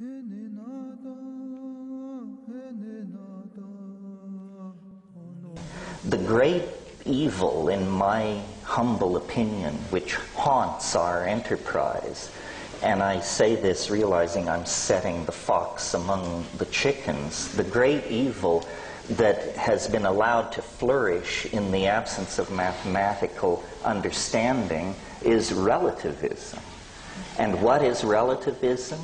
The great evil, in my humble opinion, which haunts our enterprise, and I say this realizing I'm setting the fox among the chickens, the great evil that has been allowed to flourish in the absence of mathematical understanding is relativism. And what is relativism?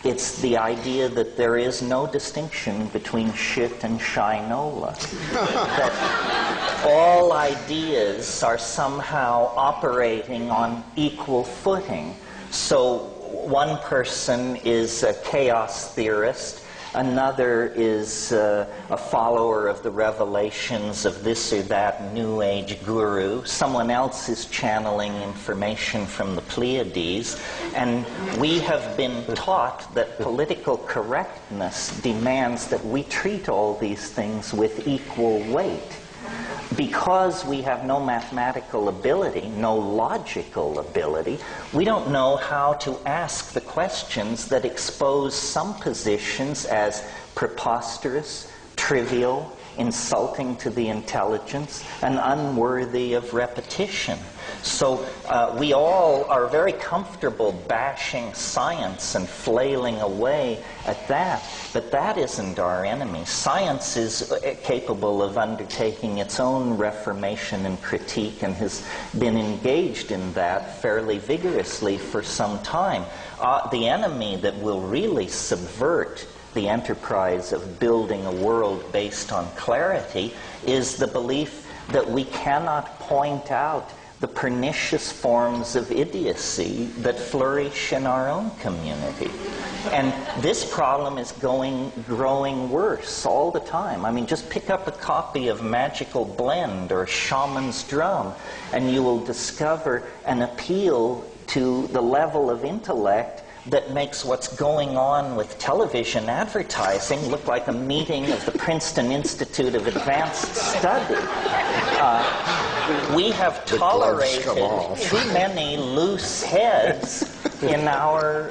It's the idea that there is no distinction between shit and shinola. That all ideas are somehow operating on equal footing. So one person is a chaos theorist, another is a follower of the revelations of this or that New Age guru. Someone else is channeling information from the Pleiades. And we have been taught that political correctness demands that we treat all these things with equal weight. Because we have no mathematical ability, no logical ability, we don't know how to ask the questions that expose some positions as preposterous, trivial, insulting to the intelligence, and unworthy of repetition. So we all are very comfortable bashing science and flailing away at that, but that isn't our enemy. Science is capable of undertaking its own reformation and critique and has been engaged in that fairly vigorously for some time. The enemy that will really subvert the enterprise of building a world based on clarity is the belief that we cannot point out the pernicious forms of idiocy that flourish in our own community. And this problem is growing worse all the time. I mean, just pick up a copy of Magical Blend or Shaman's Drum, and you will discover an appeal to the level of intellect that makes what's going on with television advertising look like a meeting of the Princeton Institute of Advanced Study. We have tolerated too many loose heads in our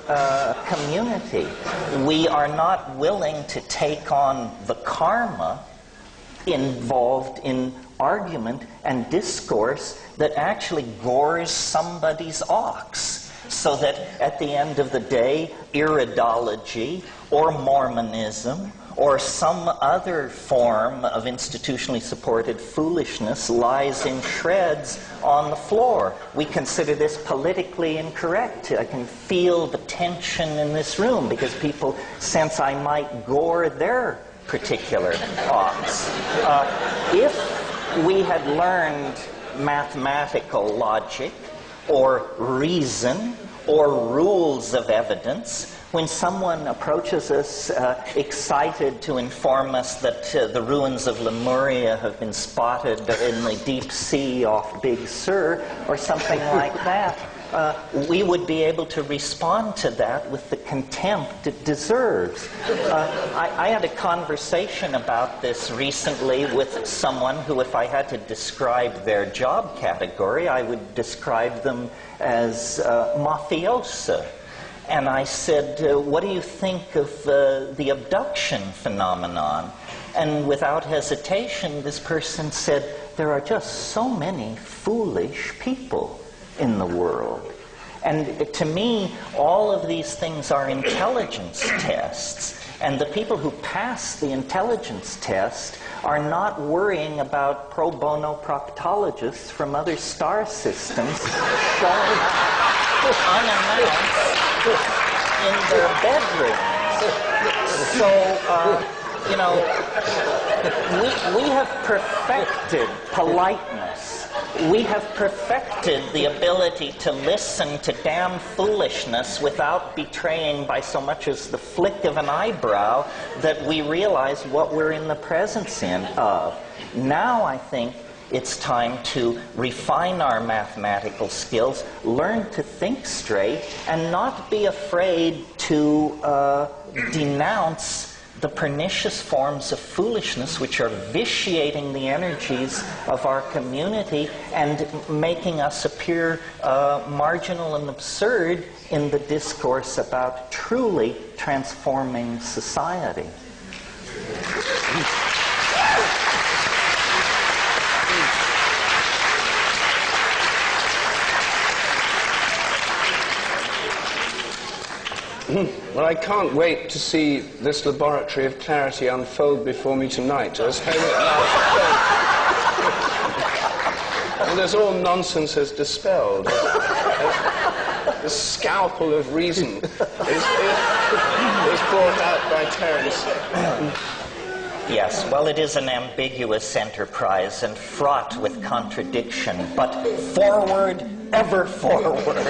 community. We are not willing to take on the karma involved in argument and discourse that actually gores somebody's ox. So that at the end of the day, iridology or Mormonism or some other form of institutionally supported foolishness lies in shreds on the floor. We consider this politically incorrect. I can feel the tension in this room because people sense I might gore their particular ox. If we had learned mathematical logic or reason or rules of evidence, when someone approaches us excited to inform us that the ruins of Lemuria have been spotted in the deep sea off Big Sur or something like that, we would be able to respond to that with the contempt it deserves. I had a conversation about this recently with someone who, if I had to describe their job category, I would describe them as mafiosa. And I said, what do you think of the abduction phenomenon? And without hesitation, this person said, there are just so many foolish people in the world. And to me, all of these things are intelligence tests. And the people who pass the intelligence test are not worrying about pro bono proctologists from other star systems showing unannounced in their bedrooms. So, you know, we have perfected politeness. We have perfected the ability to listen to damn foolishness without betraying by so much as the flick of an eyebrow that we realize what we're in the presence of. Now I think it's time to refine our mathematical skills, learn to think straight, and not be afraid to denounce the pernicious forms of foolishness which are vitiating the energies of our community and making us appear marginal and absurd in the discourse about truly transforming society. Well, I can't wait to see this laboratory of clarity unfold before me tonight, as Homer and as all nonsense is dispelled. The scalpel of reason is brought out by Terence. Yes, well, it is an ambiguous enterprise and fraught with contradiction, but forward, ever forward.